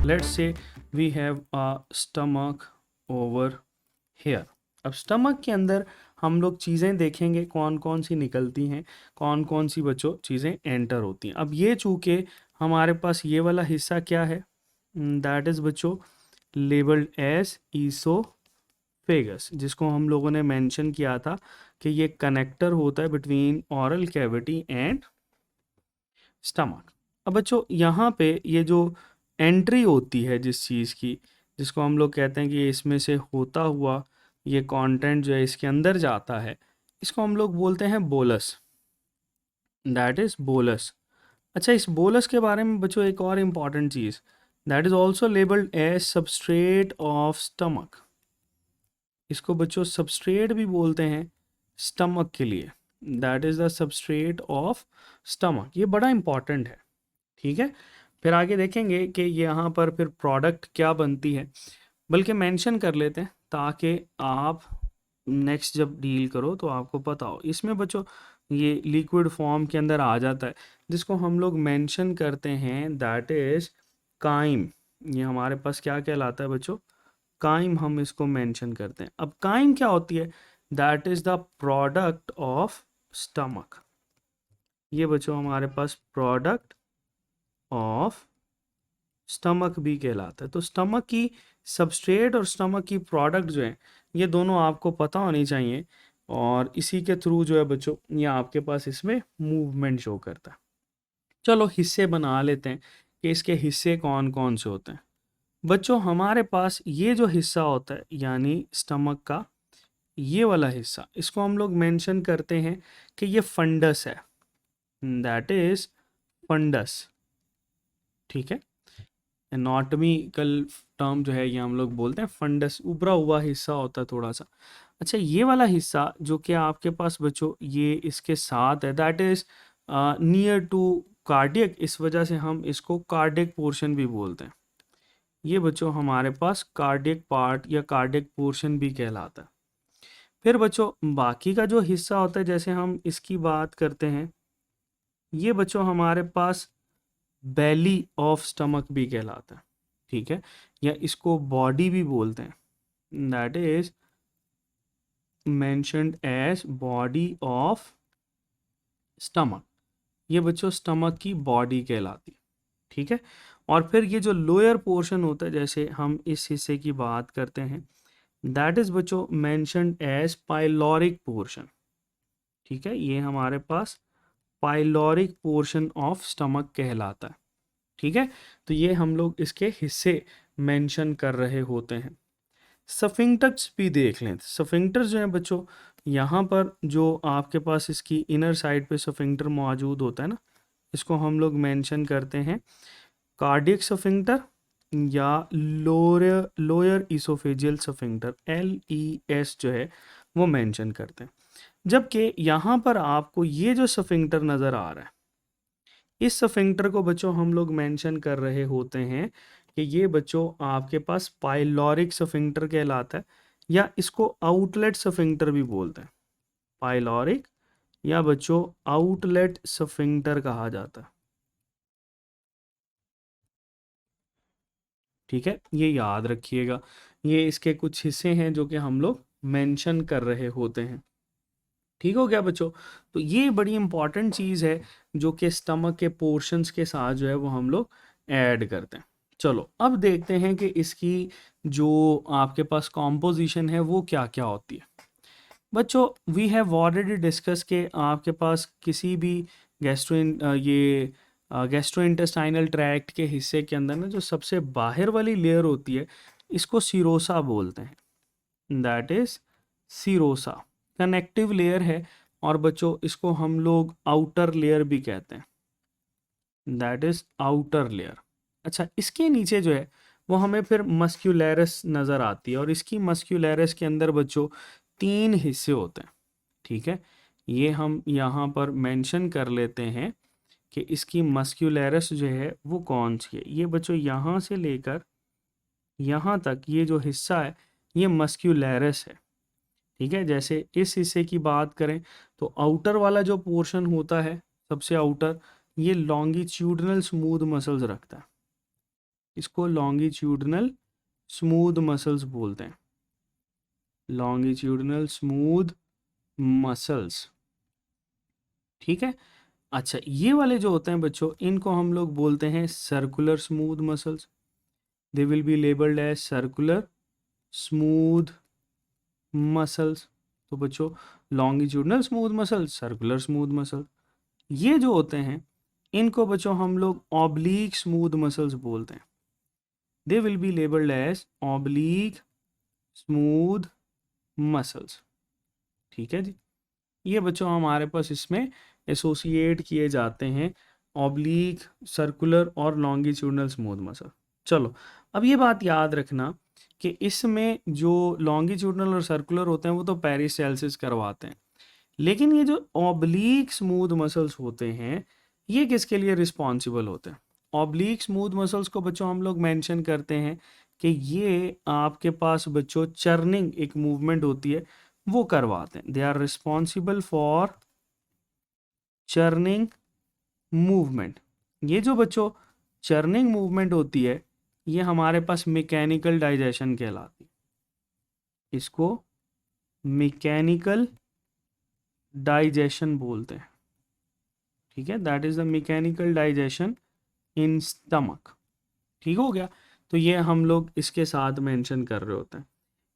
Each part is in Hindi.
Let's say we have a stomach over here. अब स्टमक के अंदर हम लोग चीज़ें देखेंगे कौन कौन सी निकलती हैं, कौन कौन सी बच्चों चीज़ें एंटर होती हैं। अब ये चूँकि हमारे पास ये वाला हिस्सा क्या है, दैट इज़ बच्चों लेबल्ड एज ईसोफेगस, जिसको हम लोगों ने मेंशन किया था कि ये कनेक्टर होता है between oral cavity and stomach. अब बच्चों यहाँ पे ये जो एंट्री होती है जिस चीज़ की, जिसको हम लोग कहते हैं कि इसमें से होता हुआ ये कंटेंट जो है इसके अंदर जाता है, इसको हम लोग बोलते हैं बोलस, दैट इज़ बोलस। अच्छा, इस बोलस के बारे में बच्चों एक और इम्पॉर्टेंट चीज़, that is also labelled as substrate of stomach. इसको बच्चों सबस्ट्रेट भी बोलते हैं स्टमक के लिए, that is the substrate of stomach. ये बड़ा इम्पॉर्टेंट है, ठीक है। फिर आगे देखेंगे कि यहाँ पर फिर प्रोडक्ट क्या बनती है, बल्कि मेंशन कर लेते हैं ताकि आप नेक्स्ट जब डील करो तो आपको पता हो। इसमें बच्चों ये लिक्विड फॉर्म के अंदर आ जाता है, जिसको हम लोग मेंशन करते हैं दैट इज़ काइम। ये हमारे पास क्या कहलाता है बच्चों, काइम, हम इसको मेंशन करते हैं। अब काइम क्या होती है, that is the product of stomach. ये बच्चों हमारे पास प्रोडक्ट ऑफ स्टमक भी कहलाता है। तो स्टमक की सबस्ट्रेट और स्टमक की प्रोडक्ट जो है ये दोनों आपको पता होनी चाहिए, और इसी के थ्रू जो है बच्चों ये आपके पास इसमें मूवमेंट शो करता है। चलो हिस्से बना लेते हैं कि इसके हिस्से कौन कौन से होते हैं। बच्चों हमारे पास ये जो हिस्सा होता है यानी स्टमक का ये वाला हिस्सा, इसको हम लोग मेंशन करते हैं कि ये फंडस है, दैट इज फंडस, ठीक है। एनाटॉमिकल टर्म जो है ये हम लोग बोलते हैं फंडस, उभरा हुआ हिस्सा होता है थोड़ा सा। अच्छा, ये वाला हिस्सा जो कि आपके पास बच्चों ये इसके साथ है, that is near to cardiac, इस वजह से हम इसको कार्डियक पोर्शन भी बोलते हैं। ये बच्चों हमारे पास कार्डियक पार्ट या कार्डियक पोर्शन भी कहलाता है। फिर बच्चों बाकी का जो हिस्सा होता है, जैसे हम इसकी बात करते हैं, ये बच्चों हमारे पास बेली ऑफ स्टमक भी कहलाता है, ठीक है, या इसको बॉडी भी बोलते हैं, that is mentioned as body of stomach. ये बच्चों स्टमक की बॉडी कहलाती है, ठीक है। और फिर ये जो लोअर पोर्शन होता है, जैसे हम इस हिस्से की बात करते हैं, दैट इज बच्चों मेंशन्ड एज पाइलोरिक पोर्शन, ठीक है। ये हमारे पास पाइलोरिक पोर्शन ऑफ स्टमक कहलाता है, ठीक है। तो ये हम लोग इसके हिस्से मेंशन कर रहे होते हैं। सफिंक्टर्स भी देख लें। सफिंक्टर्स जो हैं बच्चों, यहाँ पर जो आपके पास इसकी इनर साइड पे सफिंक्टर मौजूद होता है ना, इसको हम लोग मेंशन करते हैं कार्डियक सफिंक्टर या लोअर लोअर इसोफेजियल सफिंक्टर, LES जो है वो मेंशन करते हैं। जबकि यहाँ पर आपको ये जो सफिंक्टर नज़र आ रहा है, इस सफिंक्टर को बच्चों हम लोग मेंशन कर रहे होते हैं कि ये बच्चों आपके पास पाइलोरिक सफिंक्टर कहलाता है, या इसको आउटलेट सफिंक्टर भी बोलते हैं। पाइलोरिक या बच्चों आउटलेट सफिंक्टर कहा जाता है, ठीक है। ये याद रखिएगा, ये इसके कुछ हिस्से हैं जो कि हम लोग मेंशन कर रहे होते हैं, ठीक हो गया बच्चों। तो ये बड़ी इंपॉर्टेंट चीज़ है जो कि स्टमक के पोर्शंस के साथ जो है वो हम लोग ऐड करते हैं। चलो अब देखते हैं कि इसकी जो आपके पास कॉम्पोजिशन है वो क्या क्या होती है। बच्चों वी हैव ऑलरेडी डिस्कस के आपके पास किसी भी गैस्ट्रोइंटेस्टाइनल ट्रैक्ट के हिस्से के अंदर ना जो सबसे बाहर वाली लेयर होती है, इसको सीरोसा बोलते हैं, that is serosa, connective layer है। और बच्चों इसको हम लोग आउटर लेयर भी कहते हैं, दैट इज आउटर लेयर। अच्छा, इसके नीचे जो है वो हमें फिर मस्क्यूलैरस नज़र आती है, और इसकी मस्क्यूलैरस के अंदर बच्चों 3 हिस्से होते हैं, ठीक है। ये हम यहाँ पर मेंशन कर लेते हैं कि इसकी मस्क्यूलैरस जो है वो कौन सी है। ये बच्चों यहाँ से लेकर यहाँ तक ये जो हिस्सा है ये मस्क्यूलैरस है, ठीक है। जैसे इस हिस्से की बात करें तो आउटर वाला जो पोर्शन होता है सबसे आउटर, ये लॉन्गिट्यूडनल स्मूथ मसल्स रखता है, इसको लॉन्गिट्यूडनल स्मूथ मसल्स बोलते हैं, लॉन्गिट्यूडनल स्मूथ मसल्स। ठीक है। अच्छा, ये वाले जो होते हैं बच्चों, इनको हम लोग बोलते हैं circular smooth muscles. They will be labelled as circular smooth muscles. तो बच्चों, longitudinal smooth muscles, circular smooth muscle, ये जो होते हैं इनको बच्चों हम लोग ऑब्लीक स्मूथ मसल्स बोलते हैं। They will be labelled as oblique smooth muscles. ठीक है जी। ये बच्चों हमारे पास इसमें एसोसिएट किए जाते हैं, ऑब्लीक, सर्कुलर और लॉन्गिट्यूडनल स्मूथ मसल। चलो, अब ये बात याद रखना कि इसमें जो लॉन्गिट्यूडनल और सर्कुलर होते हैं वो तो पेरिस्टालसिस करवाते हैं, लेकिन ये जो ऑब्लीक स्मूथ मसल्स होते हैं ये किसके लिए रिस्पॉन्सिबल होते हैं? ऑब्लीक स्मूथ मसल्स को बच्चों हम लोग मेंशन करते हैं कि ये आपके पास बच्चों चर्निंग एक मूवमेंट होती है वो करवाते हैं। They are responsible for churning movement. ये जो बच्चों चर्निंग मूवमेंट होती है ये हमारे पास मैकेनिकल डाइजेशन कहलाती है, इसको मैकेनिकल डाइजेशन बोलते हैं। ठीक है, that is the mechanical digestion in stomach. ठीक हो गया। तो ये हम लोग इसके साथ मेंशन कर रहे होते हैं।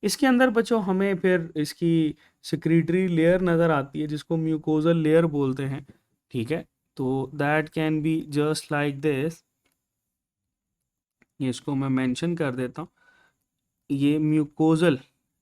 इसके अंदर बच्चों हमें फिर इसकी सिक्रीटरी लेयर नज़र आती है जिसको म्यूकोजल लेयर बोलते हैं। ठीक है, तो that can be just like this, ये इसको मैं मेंशन कर देता हूँ, ये म्यूकोजल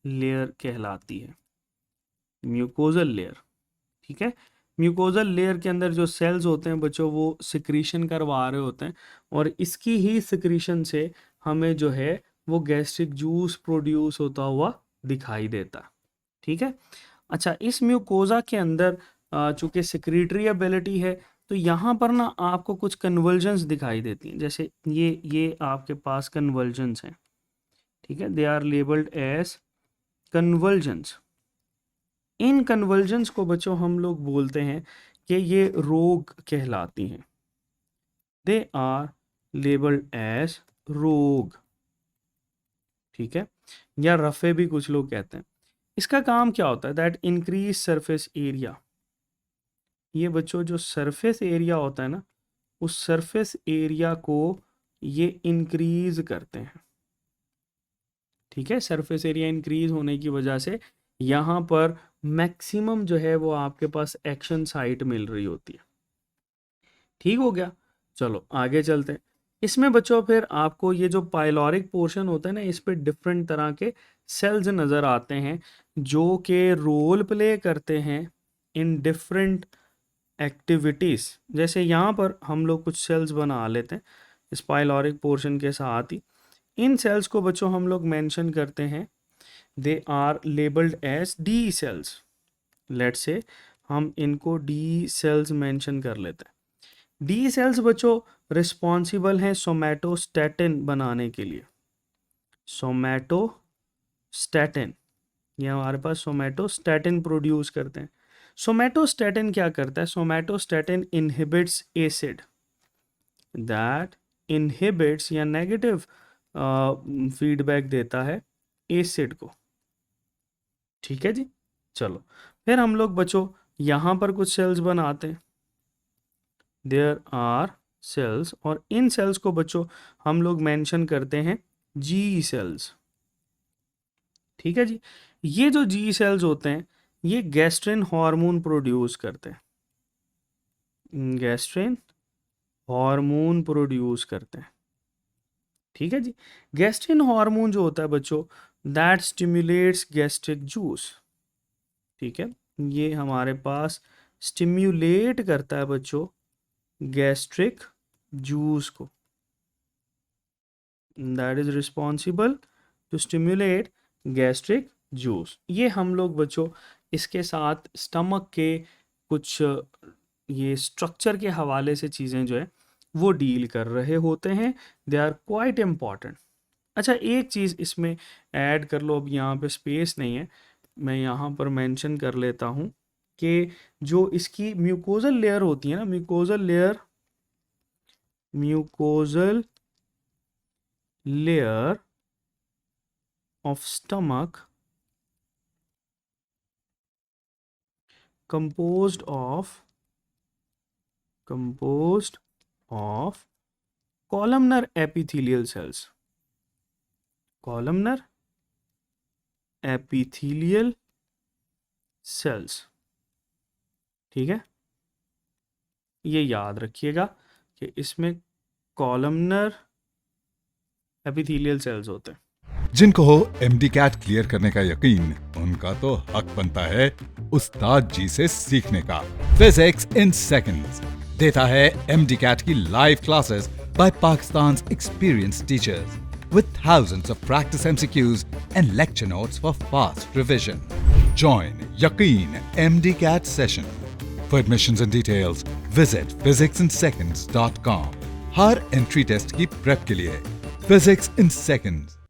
लेयर कहलाती है, म्यूकोजल लेयर। ठीक है, म्यूकोजल लेयर के अंदर जो सेल्स होते हैं बच्चों वो सिक्रीशन करवा रहे होते हैं और इसकी ही सिक्रीशन से हमें जो है वो गैस्ट्रिक जूस प्रोड्यूस होता हुआ दिखाई देता। ठीक है। अच्छा, इस म्यूकोजा के अंदर चूंकि सिक्रीटरी एबिलिटी है तो यहाँ पर ना आपको कुछ कन्वर्जन्स दिखाई देती हैं, जैसे ये आपके पास कन्वर्जन्स हैं। ठीक है, they are labelled as convergence. इन कन्वर्जन्स को बच्चों हम लोग बोलते हैं कि ये रोग कहलाती हैं। दे आर लेबल्ड एज रोग। ठीक है, या रफे भी कुछ लोग कहते हैं। इसका काम क्या होता है? That increase surface area. ये बच्चों जो सरफेस एरिया होता है ना, उस सरफेस एरिया को ये इंक्रीज करते हैं। ठीक है, सरफेस एरिया इंक्रीज होने की वजह से यहाँ पर मैक्सिमम जो है वो आपके पास एक्शन साइट मिल रही होती है। ठीक हो गया। चलो आगे चलते हैं। इसमें बच्चों फिर आपको ये जो पाइलोरिक पोर्शन होता है ना, इस पे डिफरेंट तरह के सेल्स नज़र आते हैं जो कि रोल प्ले करते हैं इन डिफरेंट एक्टिविटीज़। जैसे यहाँ पर हम लोग कुछ सेल्स बना लेते हैं इस पाइलोरिक पोर्शन के साथ ही। इन सेल्स को बच्चों हम लोग मेंशन करते हैं, they are labelled as D cells. Let's से हम इनको डी सेल्स मेंशन कर लेते हैं। डी सेल्स बच्चों रिस्पॉन्सिबल हैं सोमैटोस्टैटिन बनाने के लिए। सोमैटोस्टैटिन, ये हमारे पास सोमैटोस्टैटिन प्रोड्यूस करते हैं। सोमैटोस्टैटिन क्या करता है? Somatostatin inhibits acid, that inhibits या नेगेटिव फीडबैक देता है एसिड को। ठीक है जी। चलो फिर हम लोग बच्चों यहाँ पर कुछ सेल्स बनाते हैं। देयर आर सेल्स, और इन सेल्स को बच्चों हम लोग मेंशन करते हैं जी सेल्स। ठीक है जी। ये जो जी सेल्स होते हैं ये गैस्ट्रिन हार्मोन प्रोड्यूस करते हैं, गैस्ट्रिन हार्मोन प्रोड्यूस करते हैं। ठीक है जी। गैस्ट्रिन हार्मोन जो होता है बच्चों, दैट स्टिमुलेट्स गैस्ट्रिक जूस। ठीक है, ये हमारे पास स्टिम्युलेट करता है बच्चों गैस्ट्रिक जूस को, that is responsible to stimulate gastric juice. ये हम लोग बच्चों इसके साथ स्टमक के कुछ ये स्ट्रक्चर के हवाले से चीज़ें जो है वो डील कर रहे होते हैं। They are quite important. अच्छा, एक चीज़ इसमें ऐड कर लो, अब यहाँ पे स्पेस नहीं है, मैं यहाँ पर मेंशन कर लेता हूँ कि जो इसकी म्यूकोजल लेयर होती है ना, mucosal layer mucosal layer of stomach composed of columnar epithelial cells. Columnar epithelial cells. ठीक है, ये याद रखिएगा कि इसमें कॉलमनर एपिथेलियल सेल्स होते हैं. जिनको हो एमडी कैट क्लियर करने का यकीन, उनका तो हक बनता है उस्ताद जी से सीखने का. फिजिक्स इन सेकंड्स देता है एमडी कैट की live classes bye Pakistan experienced teachers with thousands of practice MCQs and lecture notes for fast revision. Join Yaqeen MDCAT session. For admissions and details, visit physicsinseconds.com. हर एंट्री टेस्ट की प्रेप के लिए Physics in Seconds.